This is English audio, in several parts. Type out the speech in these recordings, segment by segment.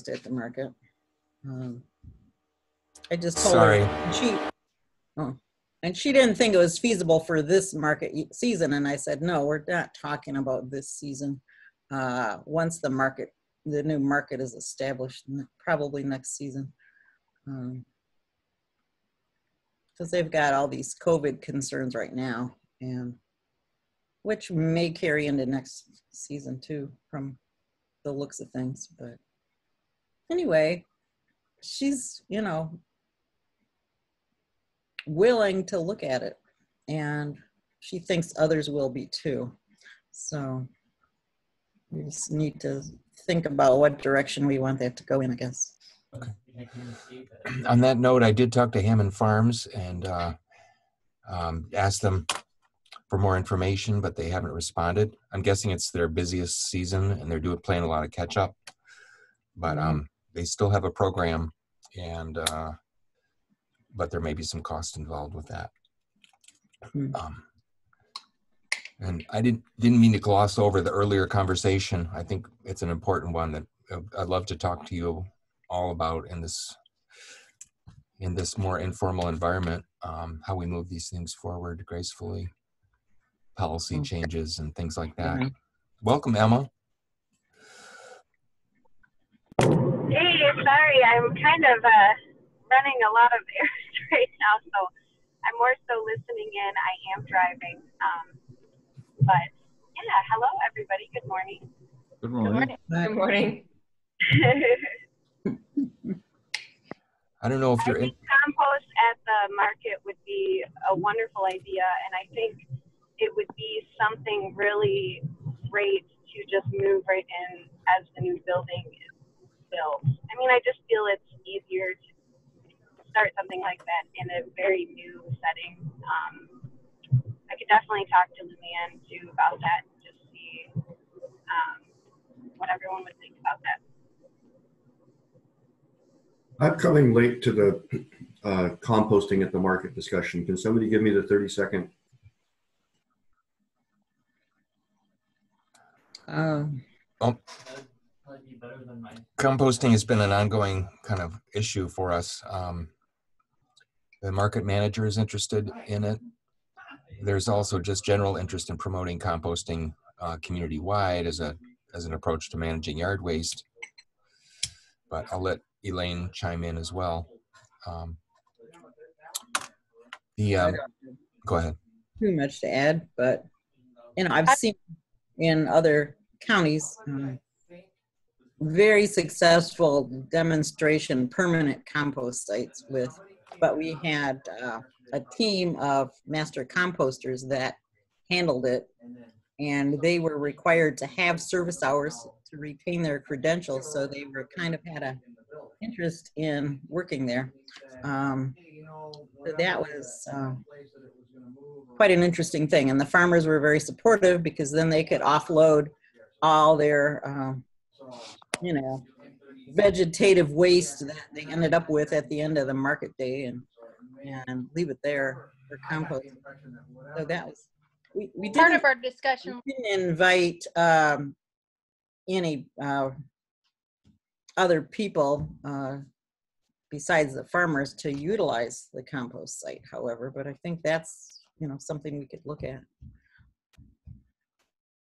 at the market. I just told Sorry. her and she didn't think it was feasible for this market season. And I said, no, we're not talking about this season. Once the new market is established, probably next season. Because they've got all these COVID concerns right now, and which may carry into next season too, from the looks of things. But anyway, she's, willing to look at it, and she thinks others will be too. So we just need to think about what direction we want that to go in, I guess. Okay. On that note, I did talk to Hammond Farms and asked them for more information, but they haven't responded. I'm guessing it's their busiest season and they're playing a lot of catch up, but they still have a program, and but there may be some cost involved with that. And I didn't mean to gloss over the earlier conversation. I think it's an important one that I'd love to talk to you all about in this more informal environment, how we move these things forward gracefully, policy changes and things like that. Welcome, Emma. Hey, sorry, I'm kind of running a lot of errands right now, so I'm more so listening in. I am driving, but yeah, hello everybody. Good morning. Good morning. Good morning. I don't know if you're I think compost at the market would be a wonderful idea, and I think it would be something really great to just move right in as the new building is built. I mean, I just feel it's easier to start something like that in a very new setting. I could definitely talk to Luann too about that and just see what everyone would think about that. I'm coming late to the composting at the market discussion. Can somebody give me the 30-second? Composting has been an ongoing kind of issue for us. The market manager is interested in it. There's also just general interest in promoting composting community-wide as an approach to managing yard waste. But I'll let Elaine chime in as well. Go ahead. Too much to add, but I've seen in other counties very successful demonstration permanent compost sites but we had a team of master composters that handled it, and they were required to have service hours to retain their credentials, so they were kind of had a interest in working there. So that was quite an interesting thing, and the farmers were very supportive because then they could offload all their vegetative waste that they ended up with at the end of the market day and leave it there for compost. So that was we part of our discussion. We didn't invite any other people besides the farmers to utilize the compost site, however, but I think that's something we could look at.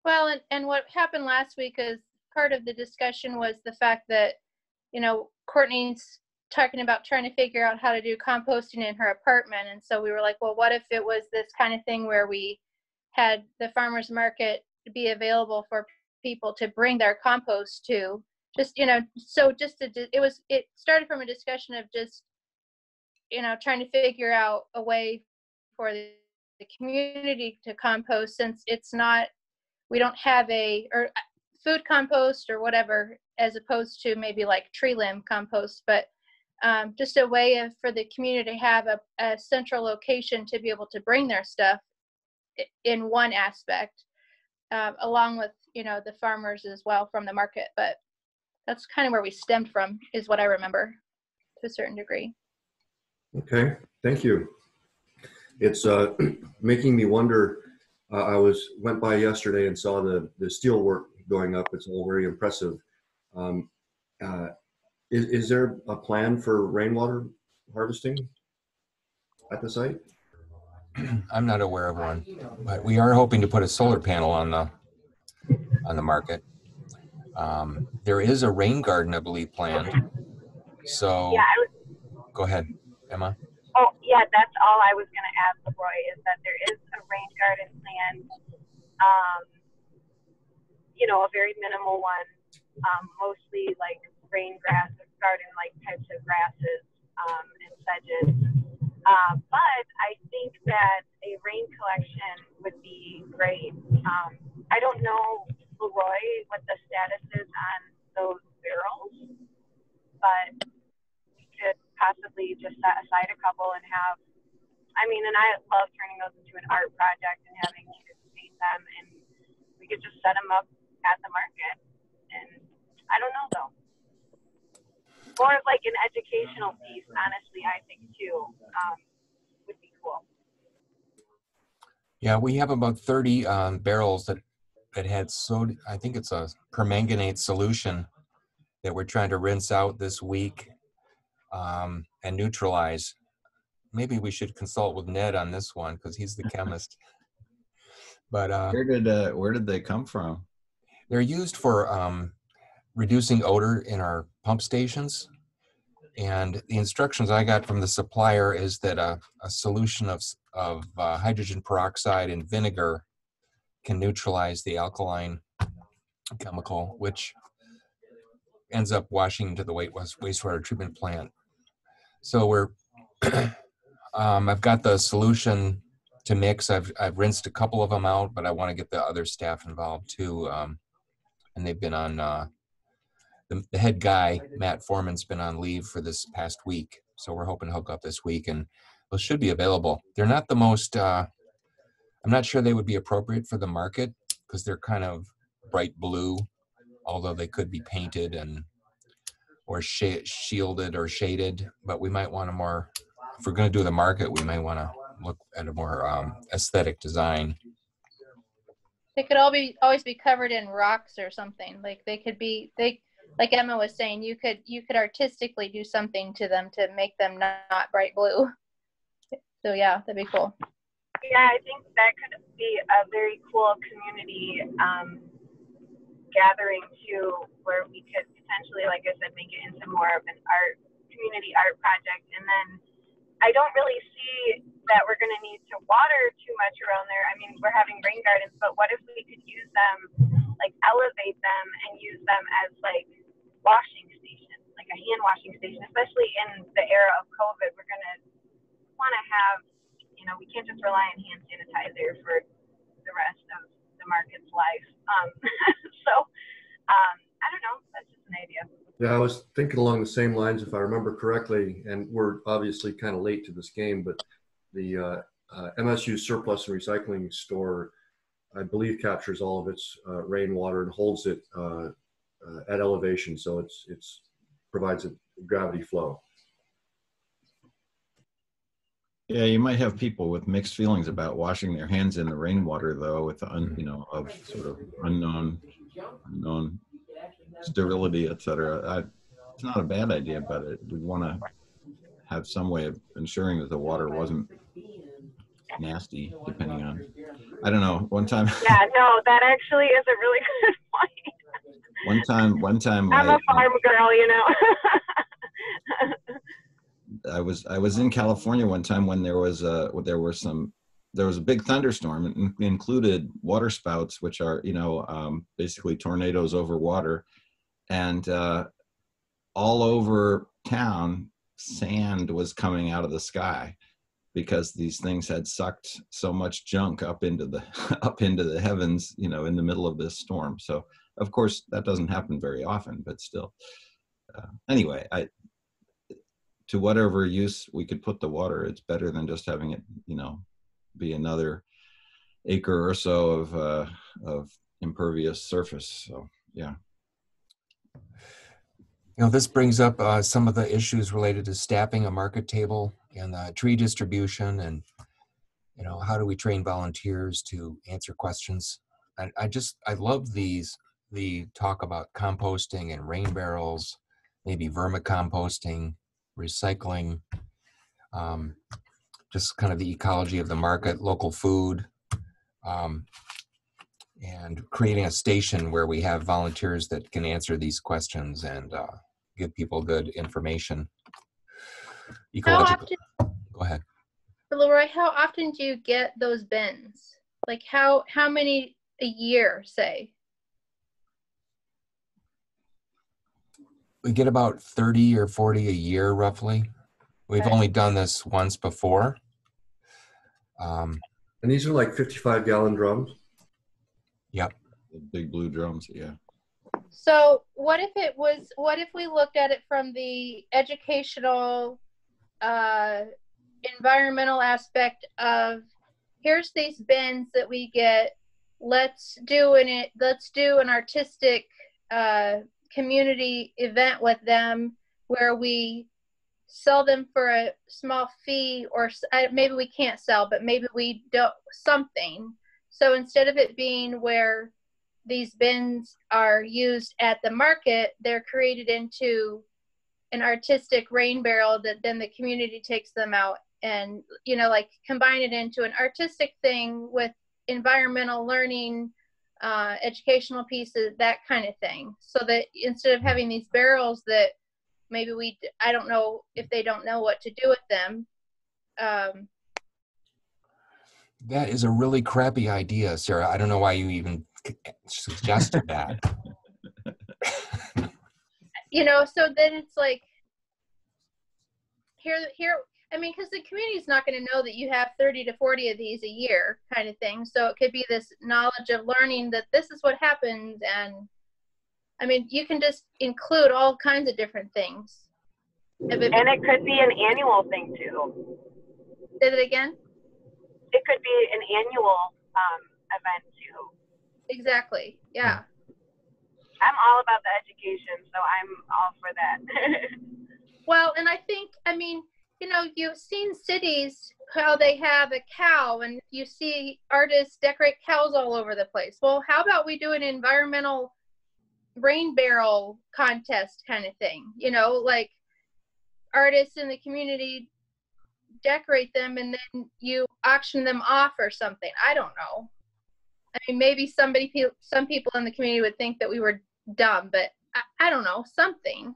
Well, and what happened last week is part of the discussion was the fact that Courtney's talking about trying to figure out how to do composting in her apartment, and so we were like, well, what if it was this kind of thing where we had the farmers market be available for people to bring their compost to, just so it started from a discussion of just trying to figure out a way for the community to compost, since we don't have or food compost or whatever, as opposed to maybe like tree limb compost, but just a way for the community to have a central location to be able to bring their stuff in one aspect, along with the farmers as well from the market. But that's kind of where we stemmed from, is what I remember to a certain degree. Okay, thank you. It's making me wonder. I went by yesterday and saw the steel work going up. It's all very impressive. Is there a plan for rainwater harvesting at the site? I'm not aware of one, but we are hoping to put a solar panel on the market. There is a rain garden, I believe, planned. So Yeah, go ahead, Emma. oh, yeah, that's all I was going to add, Leroy, is that there is a rain garden planned, a very minimal one, mostly like rain grass, garden-like types of grasses and sedges. But I think that a rain collection would be great. I don't know, Leroy, what the status is on those barrels, but we could possibly just set aside a couple and have, and I love turning those into an art project and having kids paint them, and we could just set them up at the market. And I don't know, though. More of like an educational piece, honestly, I think, too, would be cool. Yeah, we have about 30 barrels that had I think it's a permanganate solution that we're trying to rinse out this week and neutralize. Maybe we should consult with Ned on this one because he's the chemist. But where did they come from? They're used for reducing odor in our pump stations. And the instructions I got from the supplier is that a solution of hydrogen peroxide and vinegar can neutralize the alkaline chemical, which ends up washing into the wastewater treatment plant. So we're, I've got the solution to mix. I've rinsed a couple of them out, but I want to get the other staff involved too. And they've been on, the head guy, Matt Foreman's been on leave for this past week. So we're hoping to hook up this week and those should be available. They're not the most, I'm not sure they would be appropriate for the market because they're kind of bright blue, although they could be painted or shielded or shaded, but we might want a more, if we're going to do the market, we might want to look at a more aesthetic design. They could always be covered in rocks or something. Like they could be, like Emma was saying, you could artistically do something to them to make them not bright blue. So yeah, that'd be cool. Yeah, I think that could be a very cool community gathering too, where we could potentially, like I said, make it into more of an community art project. And then I don't really see that we're going to need to water too much around there. I mean, we're having rain gardens, but what if we could use them, like elevate them and use them as like washing stations, like a hand washing station, especially in the era of COVID. We're going to want to have, we can't just rely on hand sanitizer for the rest of the market's life. So I don't know, that's just an idea. Yeah, I was thinking along the same lines, if I remember correctly, and we're obviously kind of late to this game, but the MSU surplus and recycling store, I believe, captures all of its rainwater and holds it at elevation, so it's provides a gravity flow. Yeah, you might have people with mixed feelings about washing their hands in the rainwater, though, with of sort of unknown sterility, etc. It's not a bad idea, but we'd want to have some way of ensuring that the water wasn't nasty, depending on, I don't know, one time. Yeah, no, that actually is a really good point. One time I'm a farm girl, I was in California one time when there was a big thunderstorm. It included water spouts, which are basically tornadoes over water, and all over town sand was coming out of the sky because these things had sucked so much junk up into the heavens, in the middle of this storm. So of course that doesn't happen very often, but still. Anyway, to whatever use we could put the water, it's better than just having it, be another acre or so of impervious surface. So, yeah. This brings up some of the issues related to staffing a market table and tree distribution and, how do we train volunteers to answer questions? I love the talk about composting and rain barrels maybe vermicomposting, recycling, just kind of the ecology of the market, local food, and creating a station where we have volunteers that can answer these questions and give people good information. How Ecological. often, Go ahead. Laurie, how often do you get those bins? Like how many a year, say? We get about 30 or 40 a year, roughly. We've Okay. only done this once before. And these are like 55-gallon drums? Yep. The big blue drums, yeah. So what if we looked at it from the educational, environmental aspect of, here's these bins that we get, let's do an artistic community event with them where we sell them for a small fee, or maybe we can't sell, but maybe we don't, something. So instead of it being where these bins are used at the market, they're created into an artistic rain barrel that then the community takes them out and, like combine it into an artistic thing with environmental learning, educational pieces, that kind of thing. So that instead of having these barrels that maybe I don't know if they don't know what to do with them. That is a really crappy idea, Sarah. I don't know why you even suggested that. So then it's like, here, because the community's not going to know that you have 30 to 40 of these a year kind of thing. So it could be this knowledge of learning that this is what happens. And you can just include all kinds of different things. And it could be an annual thing too. Say that again? It could be an annual event too. Exactly, yeah. I'm all about the education, so I'm all for that. Well, and I think, you've seen cities, how they have a cow, and you see artists decorate cows all over the place. Well, how about we do an environmental rain barrel contest kind of thing? Like artists in the community decorate them and then you auction them off or something. I don't know. Maybe some people in the community would think that we were dumb, but I don't know, something.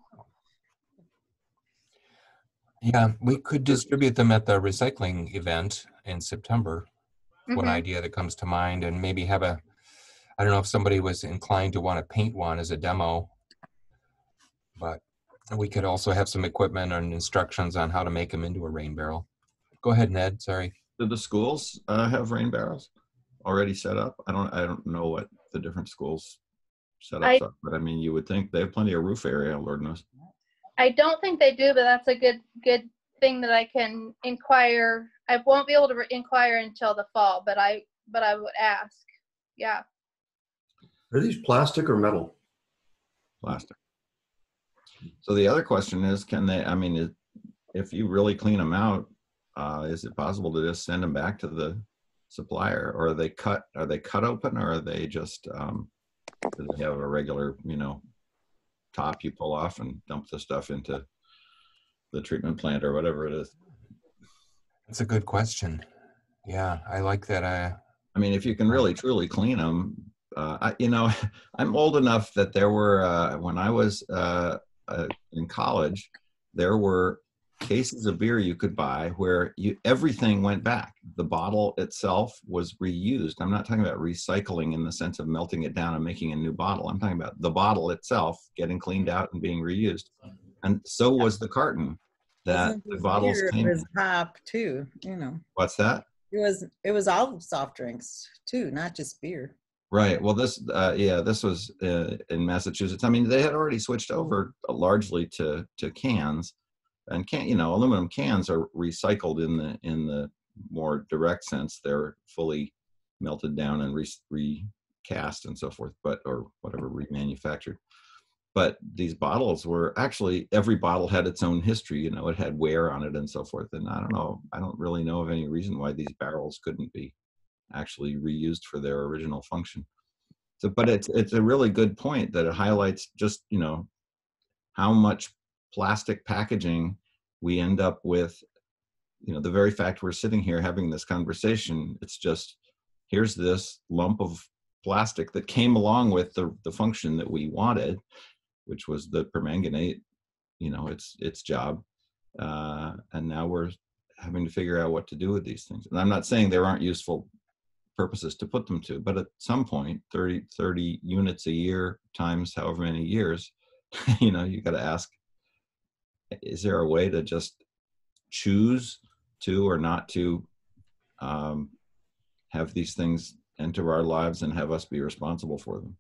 Yeah, we could distribute them at the recycling event in September. One idea that comes to mind, and maybe have I don't know if somebody was inclined to want to paint one as a demo, but we could also have some equipment and instructions on how to make them into a rain barrel. Go ahead, Ned, sorry. Do the schools have rain barrels already set up? I don't know what the different schools setups are, but you would think they have plenty of roof area, Lord knows. I don't think they do, but that's a good thing that I can inquire. I won't be able to inquire until the fall, but I would ask. Yeah. Are these plastic or metal? Plastic. So the other question is, can they, if you really clean them out, is it possible to just send them back to the supplier, or are they cut open, or are they just, do they have a regular, top you pull off and dump the stuff into the treatment plant or whatever it is? That's a good question. Yeah, I like that. If you can really truly clean them, I'm old enough that there were, when I was in college, there were cases of beer you could buy where everything went back. The bottle itself was reused. I'm not talking about recycling in the sense of melting it down and making a new bottle. I'm talking about the bottle itself getting cleaned out and being reused. And so was the carton that the bottles came in. It was pop too, What's that? It was all soft drinks too, not just beer. Right. Well, this was in Massachusetts. They had already switched over largely to cans. And aluminum cans are recycled in the more direct sense. They're fully melted down and recast and so forth, or whatever, remanufactured. But these bottles were actually, every bottle had its own history. It had wear on it and so forth. And I don't really know of any reason why these barrels couldn't be actually reused for their original function. So, but it's a really good point that it highlights just how much plastic packaging, we end up with, you know, the very fact we're sitting here having this conversation, it's just, here's this lump of plastic that came along with the function that we wanted, which was the permanganate, you know, its job. And now we're having to figure out what to do with these things. And I'm not saying there aren't useful purposes to put them to, but at some point, 30 units a year times however many years, you know, you got to ask, is there a way to just choose to or not to have these things enter our lives and have us be responsible for them?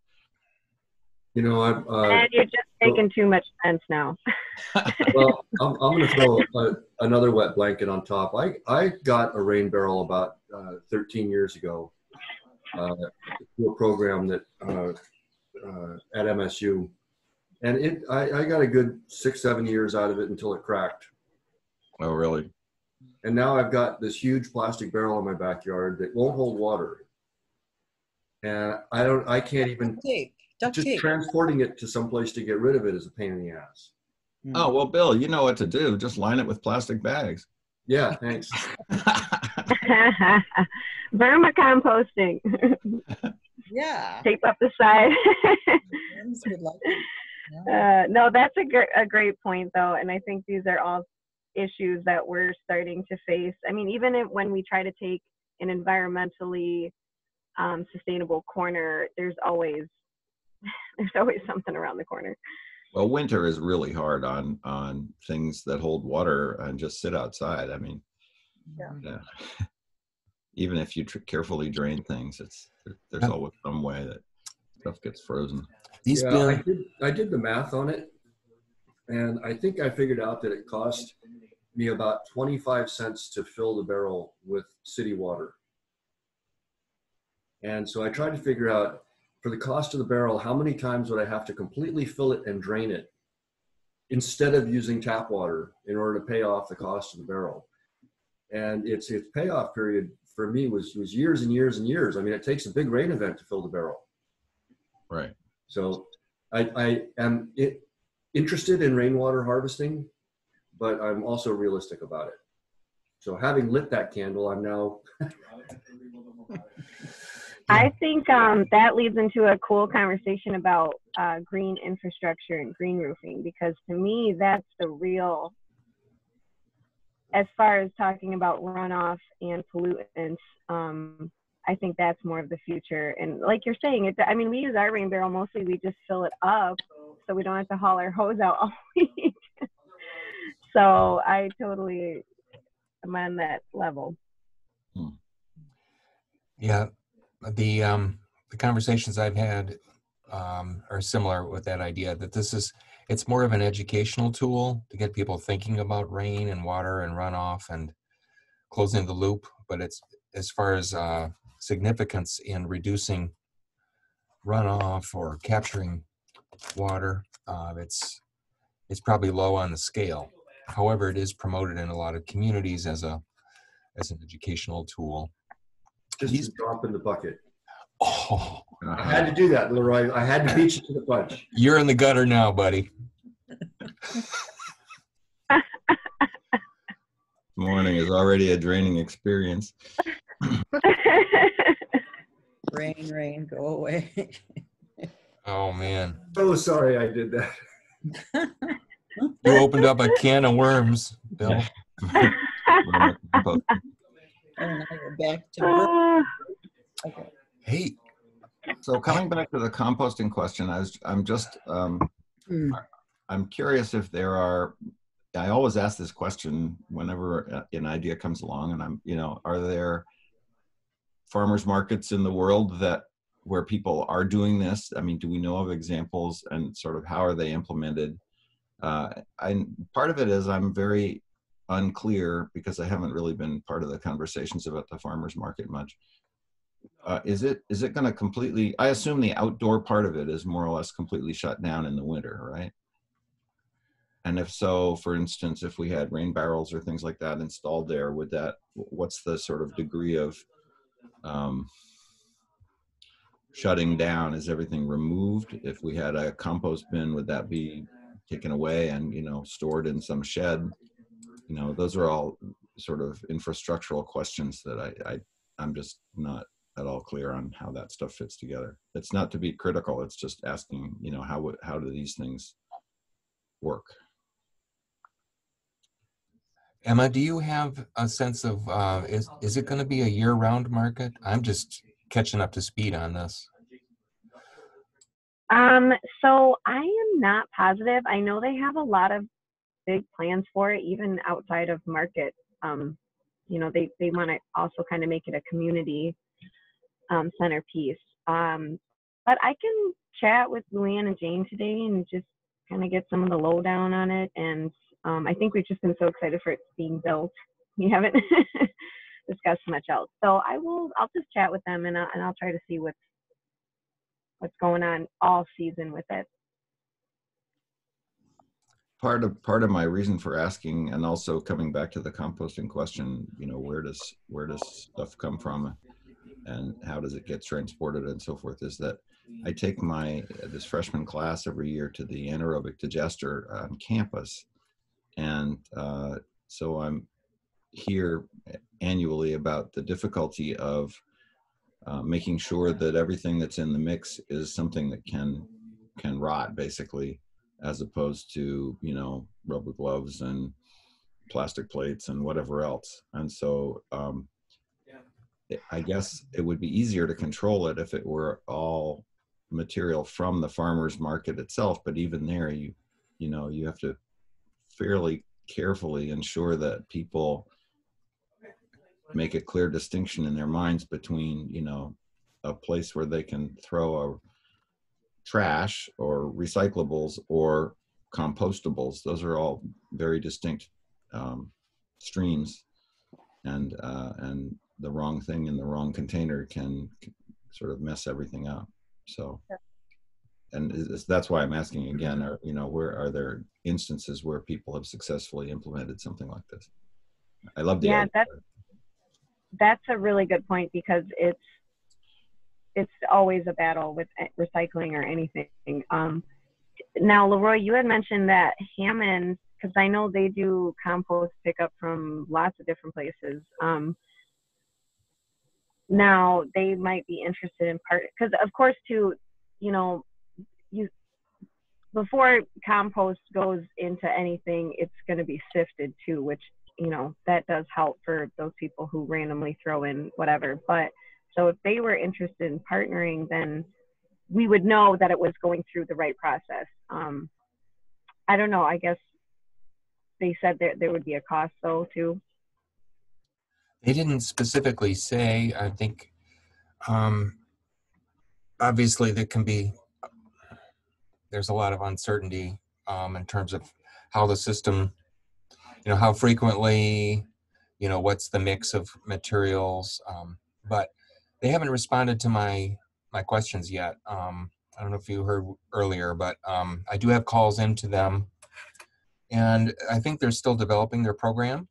You know, And you're just making too much sense now. well, I'm going to throw another wet blanket on top. I got a rain barrel about 13 years ago through a program that at MSU, and I got a good 6-7 years out of it until it cracked. Oh, really? And now I've got this huge plastic barrel in my backyard that won't hold water, and I can't even. Duct Just tape. transporting it to someplace to get rid of it is a pain in the ass. Oh, well, Bill, you know what to do. Just line it with plastic bags. Yeah, thanks. Vermicomposting. Yeah. Tape up the side. Friends would like it. Yeah. No, that's a great point, though. And I think these are all issues that we're starting to face. I mean, even when we try to take an environmentally sustainable corner, there's always something around the corner. Well, winter is really hard on things that hold water and just sit outside. I mean, yeah. Even if you carefully drain things, there's always some way that stuff gets frozen. I did the math on it, and I think I figured out that it cost me about 25 cents to fill the barrel with city water. And so I tried to figure out, for the cost of the barrel, how many times would I have to completely fill it and drain it instead of using tap water in order to pay off the cost of the barrel? And its payoff period for me was years and years and years. I mean, it takes a big rain event to fill the barrel. Right. So I am interested in rainwater harvesting, but I'm also realistic about it. So having lit that candle, I'm now... I think that leads into a cool conversation about green infrastructure and green roofing, because to me, that's the real, as far as talking about runoff and pollutants, I think that's more of the future. And like you're saying, I mean, we use our rain barrel, mostly we just fill it up so we don't have to haul our hose out all week. So I totally am on that level. Yeah. The conversations I've had are similar with that idea that it's more of an educational tool to get people thinking about rain and water and runoff and closing the loop. But it's, as far as significance in reducing runoff or capturing water, it's probably low on the scale. However, it is promoted in a lot of communities as an educational tool. Just a drop in the bucket. Oh, I had to do that, Leroy. I had to beat you to the punch. You're in the gutter now, buddy. Morning is already a draining experience. Rain, go away. Oh, man. So sorry I did that. You opened up a can of worms, Bill. Oh, now you're back to work. Okay. Hey. So coming back to the composting question, I'm curious if there are, I always ask this question whenever an idea comes along, and are there farmers markets in the world where people are doing this? I mean, do we know of examples, and sort of how are they implemented? Part of it is I'm very unclear, because I haven't really been part of the conversations about the farmers market much. Is it going to completely, I assume the outdoor part of it is more or less completely shut down in the winter, right? And if so, for instance, if we had rain barrels or things like that installed there, what's the sort of degree of shutting down? Is everything removed? If we had a compost bin, would that be taken away and, stored in some shed. Those are all sort of infrastructural questions that I'm just not at all clear on how that stuff fits together. It's not to be critical. It's just asking, how do these things work? Emma, do you have a sense of, is it going to be a year-round market? I'm just catching up to speed on this. So I am not positive. I know they have a lot of big plans for it, even outside of market. They want to also kind of make it a community centerpiece. But I can chat with Luann and Jane today and just kind of get some of the lowdown on it. And I think we've just been so excited for it being built. We haven't discussed much else. So I'll just chat with them and I'll try to see what's going on all season with it. Part of my reason for asking, and also coming back to the composting question, where does stuff come from and how does it get transported and so forth, is that I take this freshman class every year to the anaerobic digester on campus. And so I'm here annually about the difficulty of making sure that everything that's in the mix is something that can rot, basically, as opposed to, rubber gloves and plastic plates and whatever else. And so I guess it would be easier to control it if it were all material from the farmer's market itself. But even there, you have to fairly carefully ensure that people make a clear distinction in their minds between, a place where they can throw a trash or recyclables or compostables. Those are all very distinct streams, and the wrong thing in the wrong container can sort of mess everything up. So, and that's why I'm asking again, where are there instances where people have successfully implemented something like this? I love the idea. That's a really good point, because it's always a battle with recycling or anything. Now, Leroy, you had mentioned that Hammond, because I know they do compost pickup from lots of different places. Now they might be interested in because of course before compost goes into anything, it's going to be sifted too, which, that does help for those people who randomly throw in whatever. But so if they were interested in partnering, then we would know that it was going through the right process. I don't know. I guess they said there would be a cost though too. They didn't specifically say. I think obviously there's a lot of uncertainty in terms of how the system, how frequently, what's the mix of materials, but they haven't responded to my questions yet. I don't know if you heard earlier, but I do have calls into them, and I think they're still developing their program.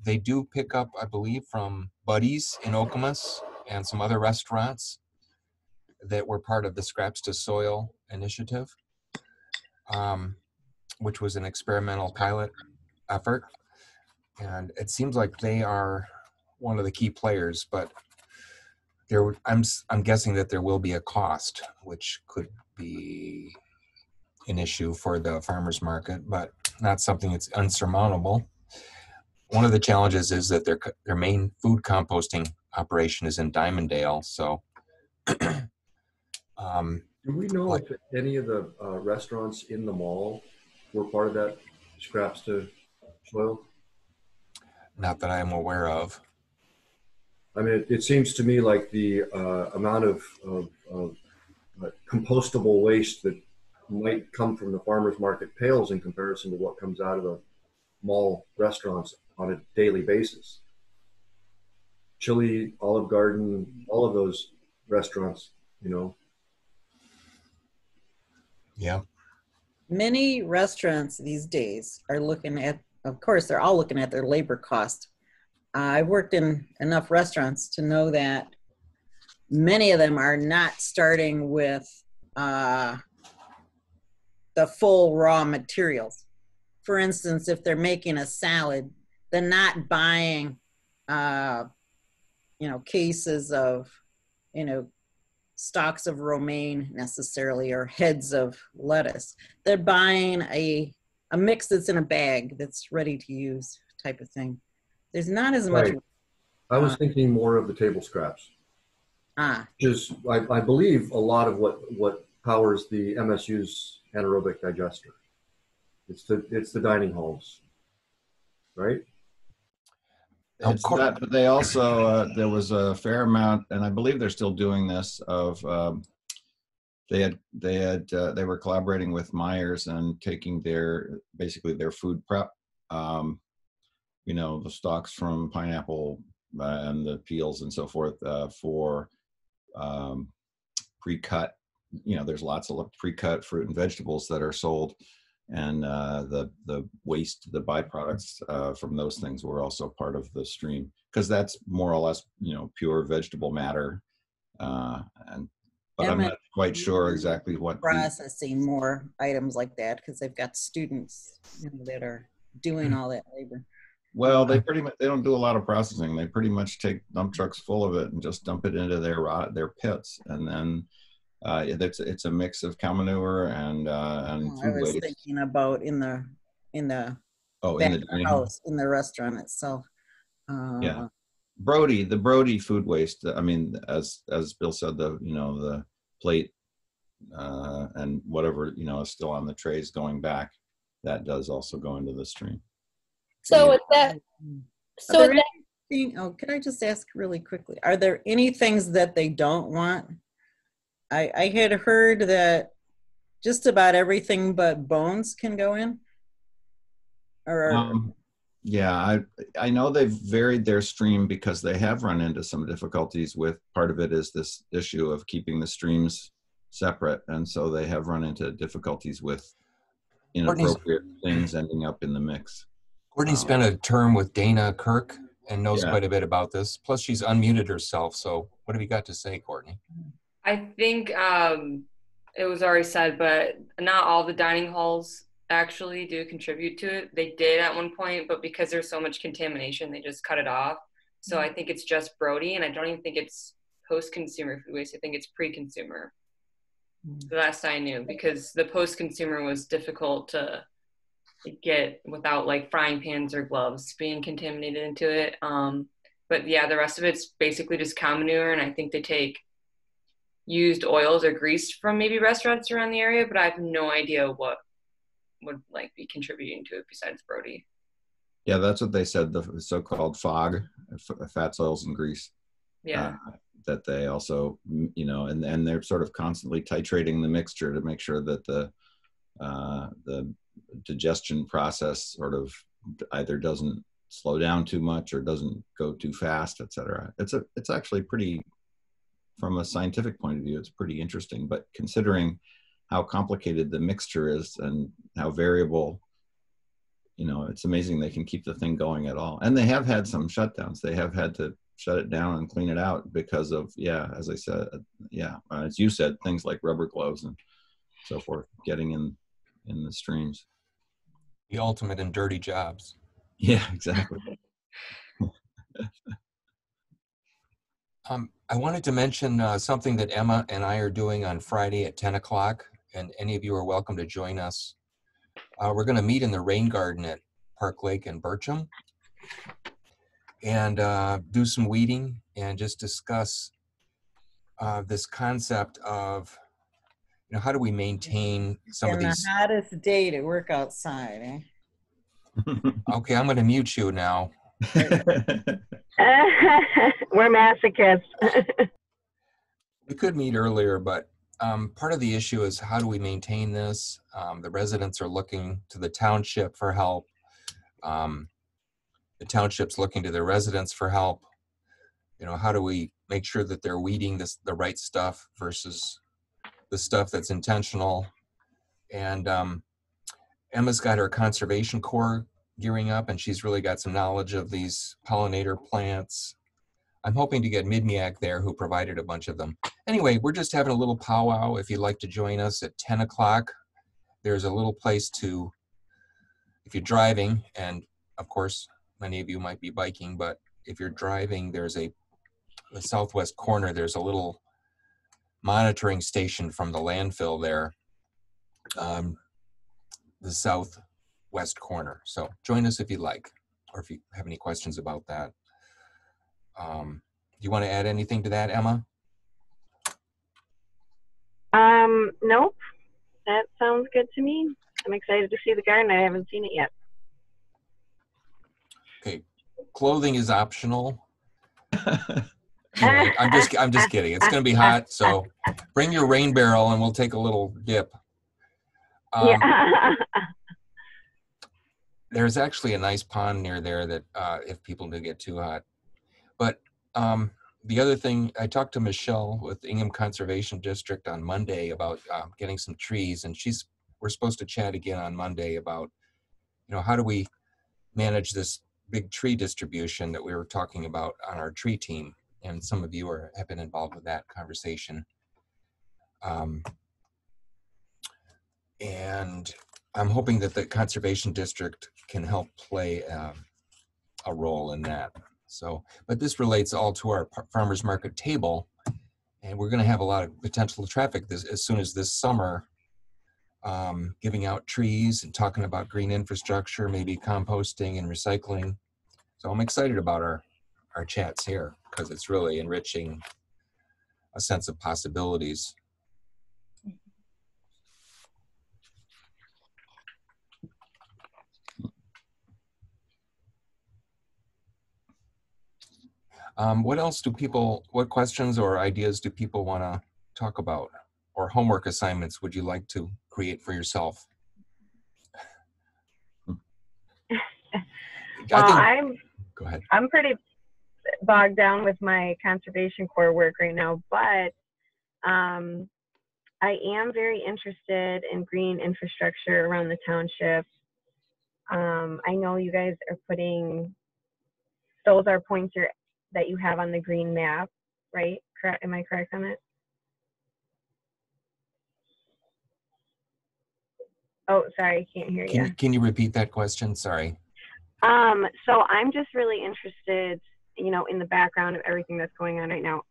They do pick up, I believe, from Buddies in Okemos and some other restaurants that were part of the Scraps to Soil initiative, which was an experimental pilot effort. And it seems like they are one of the key players, but I'm guessing that there will be a cost, which could be an issue for the farmers market, but not something that's unsurmountable. One of the challenges is that their main food composting operation is in Diamonddale. So, do we know if any of the restaurants in the mall were part of that Scraps to Soil? Not that I am aware of. I mean, it seems to me like the amount of compostable waste that might come from the farmers market pales in comparison to what comes out of the mall restaurants on a daily basis. Chili, Olive Garden, all of those restaurants, Yeah. Many restaurants these days are looking at, of course, they're all looking at their labor cost. I've worked in enough restaurants to know that many of them are not starting with the full raw materials. For instance, if they're making a salad, they're not buying, cases of, stalks of romaine necessarily, or heads of lettuce. They're buying a mix that's in a bag that's ready to use type of thing. There's not as much. Right. I was thinking more of the table scraps. Which is, I believe, a lot of what powers the MSU's anaerobic digester. It's the dining halls, right? It's that, but they also there was a fair amount, and I believe they're still doing this. Of they were collaborating with Myers and taking basically their food prep, the stalks from pineapple and the peels and so forth for pre-cut. There's lots of pre-cut fruit and vegetables that are sold, and the waste, the byproducts from those things were also part of the stream, because that's more or less pure vegetable matter. But I'm not quite sure exactly what processing more items like that, because they've got students that are doing all that labor. Well, they don't do a lot of processing. They pretty much take dump trucks full of it and just dump it into their pits, and then it's a mix of cow manure and food waste. I was thinking about in the house, in the restaurant itself. Yeah, the Brody food waste. I mean, as Bill said, the plate and whatever is still on the trays going back, that does also go into the stream. So with that, could I just ask really quickly, are there any things that they don't want? I had heard that just about everything but bones can go in. Yeah, I know they've varied their stream because they have run into some difficulties with, part of it is this issue of keeping the streams separate, and so they have run into difficulties with inappropriate things ending up in the mix. Courtney spent a term with Dana Kirk and knows quite a bit about this. Plus, she's unmuted herself. So what have you got to say, Courtney? I think it was already said, but not all the dining halls actually do contribute to it. They did at one point, but because there's so much contamination, they just cut it off. So I think it's just Brody, and I don't even think it's post-consumer food waste. I think it's pre-consumer. The last I knew, because the post-consumer was difficult to get without like frying pans or gloves being contaminated into it. But yeah, the rest of it's basically just cow manure, and I think they take used oils or grease from maybe restaurants around the area, but I have no idea what would like be contributing to it besides Brody. Yeah, that's what they said, the so-called FOG, fats, oils, and grease. Yeah. That they also, and they're sort of constantly titrating the mixture to make sure that the digestion process sort of either doesn't slow down too much or doesn't go too fast, etc. It's actually pretty, from a scientific point of view, it's pretty interesting. But considering how complicated the mixture is and how variable, it's amazing they can keep the thing going at all. And they have had some shutdowns. They have had to shut it down and clean it out because of, as I said, as you said, things like rubber gloves and so forth getting in the streams. The ultimate in dirty jobs. Yeah, exactly. I wanted to mention something that Emma and I are doing on Friday at 10 o'clock, and any of you are welcome to join us. We're going to meet in the rain garden at Park Lake in Bircham and do some weeding and just discuss this concept of, how do we maintain some of these. The hottest day to work outside, eh? Okay, I'm going to mute you now. We're masochists. We could meet earlier, but part of the issue is how do we maintain this? The residents are looking to the township for help. The township's looking to their residents for help. How do we make sure that they're weeding the right stuff versus the stuff that's intentional? And Emma's got her conservation corps gearing up, and she's really got some knowledge of these pollinator plants. I'm hoping to get Midmiak there, who provided a bunch of them. Anyway, we're just having a little powwow. If you'd like to join us at 10 o'clock there's a little place to, if you're driving, and of course, many of you might be biking, but if you're driving, there's the southwest corner, there's a little monitoring station from the landfill there, the southwest corner. So join us if you'd like, or if you have any questions about that. Do you want to add anything to that, Emma? Nope. That sounds good to me. I'm excited to see the garden. I haven't seen it yet. Okay, clothing is optional. Anyway, I'm just kidding. It's going to be hot, so bring your rain barrel and we'll take a little dip. Yeah. There's actually a nice pond near there that if people do get too hot. But the other thing, I talked to Michelle with Ingham Conservation District on Monday about getting some trees, and we're supposed to chat again on Monday about, how do we manage this big tree distribution that we were talking about on our tree team, and some of you have been involved with that conversation. And I'm hoping that the Conservation District can help play a role in that. So, but this relates all to our farmers market table, and we're going to have a lot of potential traffic as soon as this summer, giving out trees and talking about green infrastructure, maybe composting and recycling. So I'm excited about our chats here because it's really enriching a sense of possibilities. What else what questions or ideas do people want to talk about? Or homework assignments would you like to create for yourself? Go ahead. I'm pretty bogged down with my Conservation Corps work right now, but I am very interested in green infrastructure around the township. I know you guys are those are points that you have on the green map, right? Correct? Am I correct on that? Oh, sorry, I can't hear you. Can you repeat that question? Sorry. So I'm just really interested, in the background of everything that's going on right now,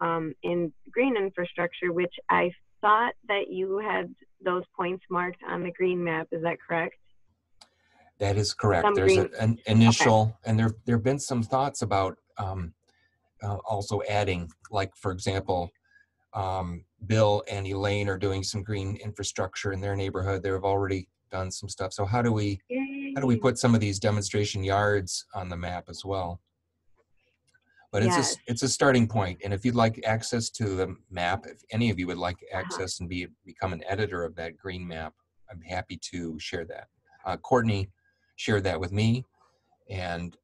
in green infrastructure, which I thought that you had those points marked on the green map. Is that correct? That is correct. There's an initial, okay. And there have been some thoughts about also adding, like, for example, Bill and Elaine are doing some green infrastructure in their neighborhood. They've already done some stuff. So how do we put some of these demonstration yards on the map as well? But yes. It's a starting point. And if you'd like access to the map, if any of you would like access and become an editor of that green map, I'm happy to share that. Courtney shared that with me. And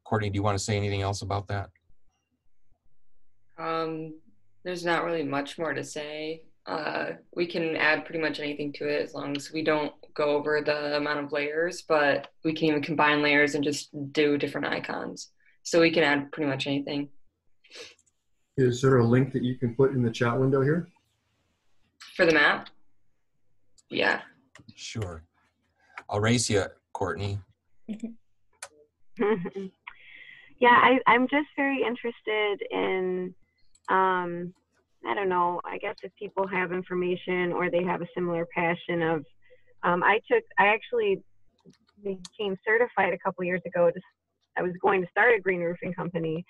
Courtney, do you want to say anything else about that? There's not really much more to say. We can add pretty much anything to it as long as we don't go over the amount of layers, but we can even combine layers and just do different icons. So we can add pretty much anything. Is there a link that you can put in the chat window here? For the map? Yeah. Sure. I'll race you, Courtney. Yeah, I'm just very interested in, I don't know, I guess if people have information or they have a similar passion of, I actually became certified a couple years ago. I was going to start a green roofing company.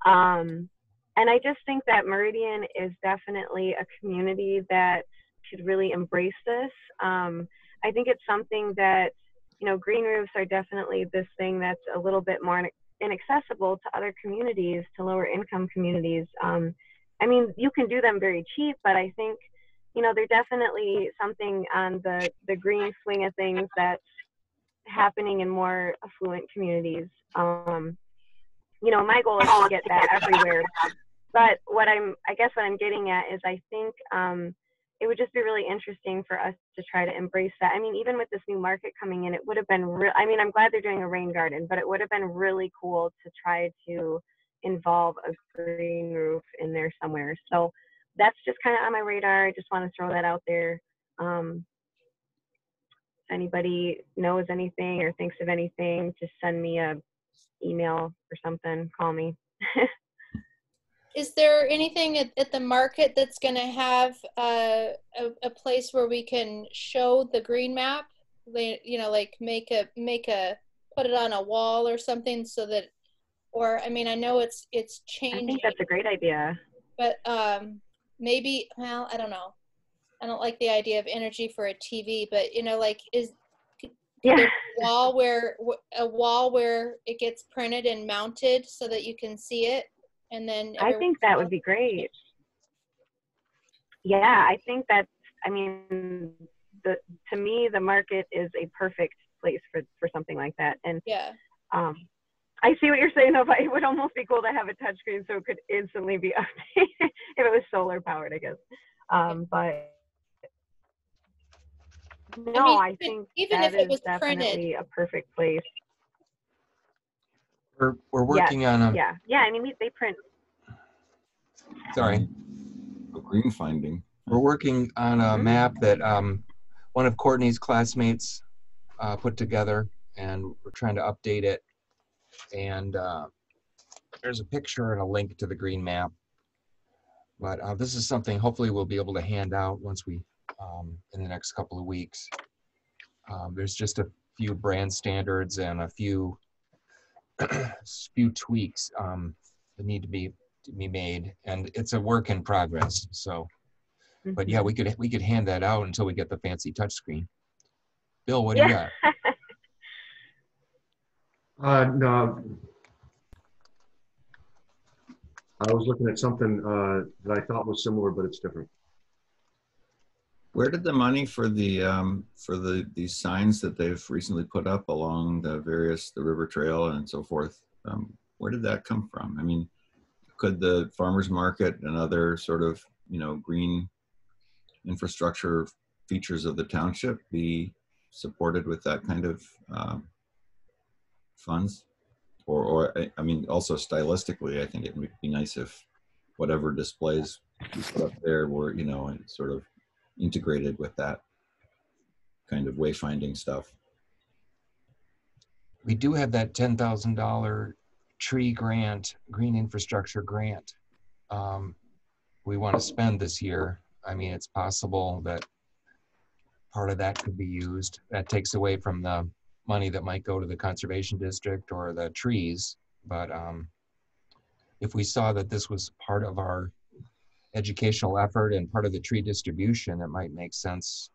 And I just think that Meridian is definitely a community that should really embrace this. I think it's something that, green roofs are definitely this thing that's a little bit more inaccessible to other communities, to lower income communities. I mean, you can do them very cheap, but I think, they're definitely something on the green swing of things that's happening in more affluent communities. My goal is to get that everywhere. But I guess what I'm getting at is I think it would just be really interesting for us to try to embrace that. I mean, even with this new market coming in, it would have been I'm glad they're doing a rain garden, but it would have been really cool to try to involve a green roof in there somewhere. So that's just kind of on my radar. I just want to throw that out there. anybody knows anything or thinks of anything, just send me a email or something, call me. Is there anything at the market that's going to have a place where we can show the green map? You know, like make a put it on a wall or something so that, or I mean, I know it's changing. I think that's a great idea. But maybe, well, I don't know. I don't like the idea of energy for a TV, but you know, like Yeah. there's a wall where it gets printed and mounted so that you can see it. And then I think that would be great. Yeah, I think that's, I mean, to me, the market is a perfect place for something like that. And yeah, I see what you're saying, though, but it would almost be cool to have a touchscreen so it could instantly be updated if it was solar powered, I guess. But no, I think even that if it is was definitely printed, a perfect place. We're working on a. Yeah, I mean, they print. Sorry. Green finding. We're working on a map that one of Courtney's classmates put together, and we're trying to update it. And there's a picture and a link to the green map. But this is something hopefully we'll be able to hand out once we, in the next couple of weeks. There's just a few brand standards and a few tweaks that need to be made, and it's a work in progress. So, but yeah, we could hand that out until we get the fancy touchscreen. Bill, what do you got? No, I was looking at something that I thought was similar, but it's different. Where did the money for these signs that they've recently put up along the river trail and so forth? Where did that come from? I mean, could the farmers market and other sort of, you know, green infrastructure features of the township be supported with that kind of funds? Or I mean, also stylistically, I think it would be nice if whatever displays we put up there were, you know, and sort of integrated with that kind of wayfinding stuff. We do have that $10,000 tree grant, green infrastructure grant. We want to spend this year. I mean, it's possible that part of that could be used. That takes away from the money that might go to the conservation district or the trees. But if we saw that this was part of our educational effort and part of the tree distribution, it might make sense.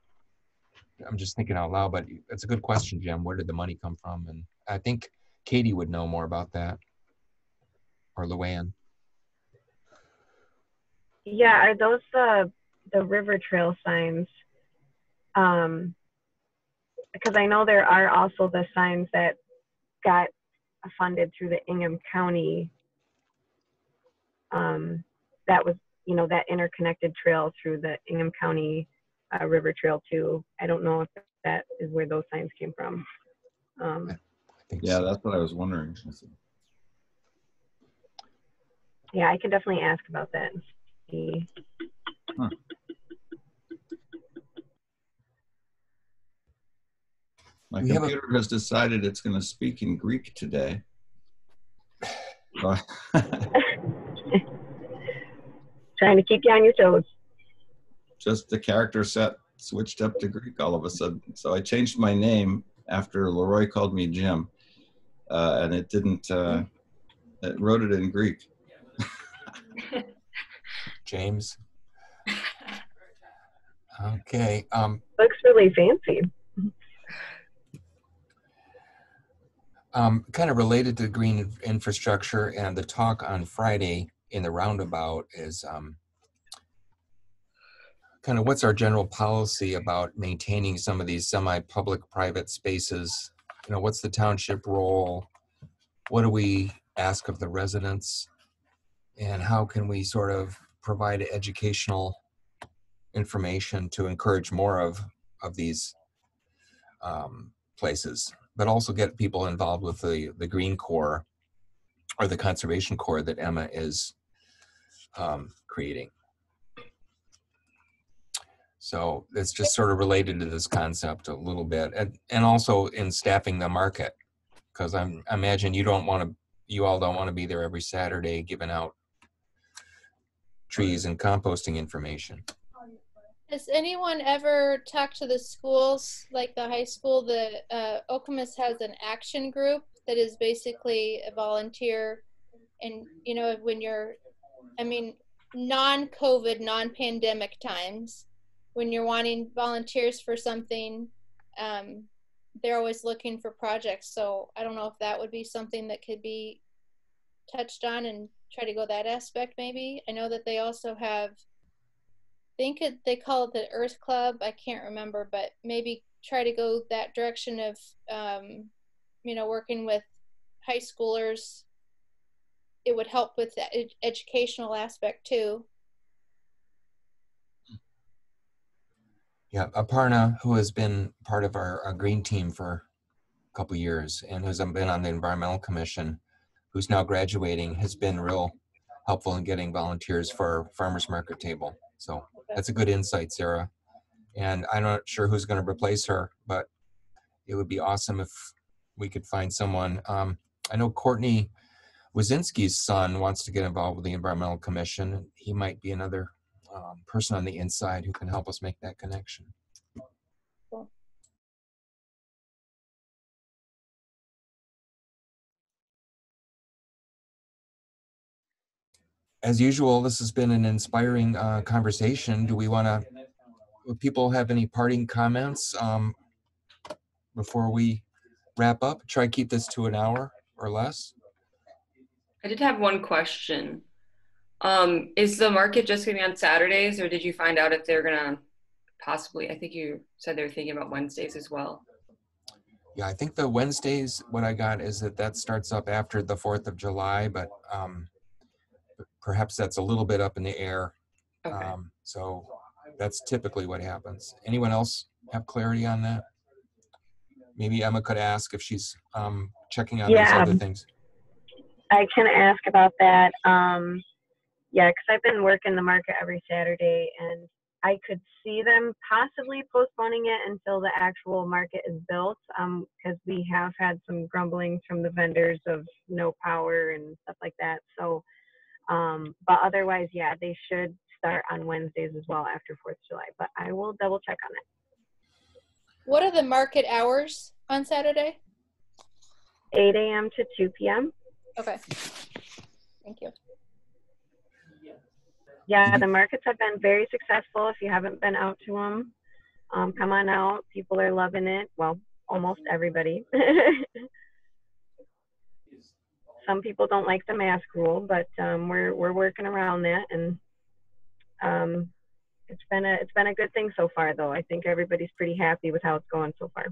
I'm just thinking out loud, but it's a good question, Jim. Where did the money come from? And I think Katie would know more about that, or Luann. Yeah, are those the river trail signs? Because I know there are also the signs that got funded through the Ingham County. That was, you know, that interconnected trail through the Ingham County River Trail too. I don't know if that is where those signs came from. I think Yeah, so. that's what I was wondering. Yeah, I can definitely ask about that and see. Huh. My computer has decided it's going to speak in Greek today. Trying to keep you on your toes. Just the character set switched up to Greek all of a sudden. So I changed my name after Leroy called me Jim, and it didn't. It wrote it in Greek. James. Okay. Looks really fancy. Kind of related to green infrastructure and the talk on Friday in the roundabout is kind of what's our general policy about maintaining some of these semi-public private spaces? You know, what's the township role? What do we ask of the residents? And how can we sort of provide educational information to encourage more of these places, but also get people involved with the Green Corps or the Conservation Corps that Emma is creating. So it's just sort of related to this concept a little bit, and also in staffing the market, because I imagine you all don't want to be there every Saturday giving out trees and composting information. Has anyone ever talked to the schools, like the high school? The Okemos has an action group that is basically a volunteer, and you know, when you're, I mean, non-COVID, non-pandemic times, when you're wanting volunteers for something, they're always looking for projects. So I don't know if that would be something that could be touched on and try to go that aspect maybe. I know that they also have, they call it the Earth Club. I can't remember, but maybe try to go that direction of, you know, working with high schoolers. It would help with that educational aspect too. Yeah, Aparna, who has been part of our green team for a couple of years and who's been on the environmental commission, who's now graduating, has been real helpful in getting volunteers for farmers market table. So that's a good insight, Sarah. And I'm not sure who's going to replace her, but it would be awesome if we could find someone. I know Courtney Wazinski's son wants to get involved with the environmental commission. He might be another person on the inside who can help us make that connection. Cool. As usual, this has been an inspiring conversation. Would people have any parting comments before we wrap up? Try to keep this to an hour or less. I did have one question. Is the market just going to be on Saturdays, or did you find out if they're going to possibly, I think you said they were thinking about Wednesdays as well? Yeah, I think the Wednesdays, what I got is that starts up after the 4th of July, but perhaps that's a little bit up in the air. Okay. So that's typically what happens. Anyone else have clarity on that? Maybe Emma could ask if she's checking on those other things. I can ask about that. Yeah, because I've been working the market every Saturday, and I could see them possibly postponing it until the actual market is built, because we have had some grumblings from the vendors of no power and stuff like that. So, but otherwise, yeah, they should start on Wednesdays as well after 4th of July, but I will double check on it. What are the market hours on Saturday? 8 a.m. to 2 p.m. Okay. Thank you. Yeah, the markets have been very successful. If you haven't been out to them, come on out. People are loving it. Well, almost everybody. Some people don't like the mask rule, but we're working around that, and it's been a good thing so far, though. I think everybody's pretty happy with how it's going so far.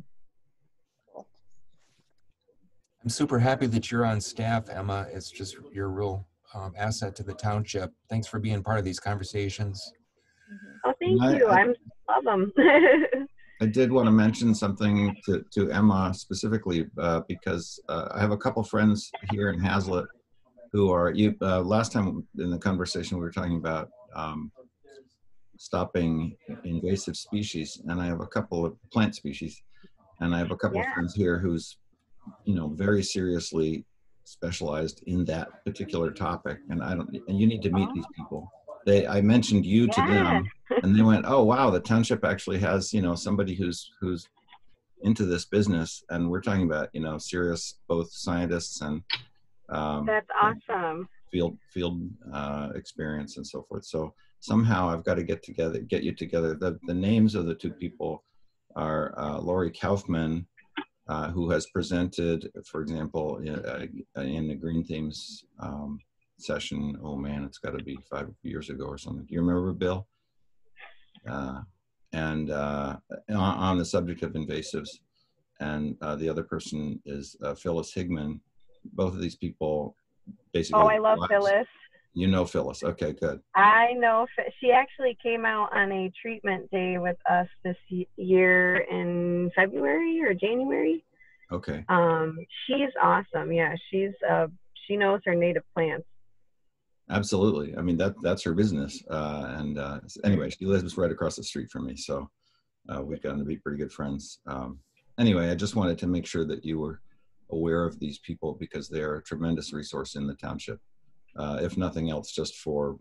I'm super happy that you're on staff, Emma. It's just you're a real asset to the township. Thanks for being part of these conversations. Oh, thank you. I love them. I did want to mention something to Emma specifically because I have a couple friends here in Hazlet who are, last time in the conversation we were talking about stopping invasive species, and I have a couple of plant species, and I have a couple of friends here who's, very seriously specialized in that particular topic, and you need to meet these people. I mentioned you to them, and they went, "Oh wow, the township actually has somebody who's into this business," and we're talking about serious both scientists and that's awesome. Field experience and so forth. So somehow I've got to get you together. The names of the two people are Laurie Kaufman, who has presented, for example, in the Green Themes session. Oh man, it's got to be 5 years ago or something. Do you remember, Bill? And on the subject of invasives. And the other person is Phyllis Higman. Both of these people basically. Oh, I love Phyllis. You know Phyllis. Okay, good. I know. She actually came out on a treatment day with us this year in February or January. Okay. She's awesome. Yeah, she knows her native plants. Absolutely. I mean, that's her business. Anyway, she lives right across the street from me. So we've gotten to be pretty good friends. Anyway, I just wanted to make sure that you were aware of these people because they're a tremendous resource in the township. If nothing else, just for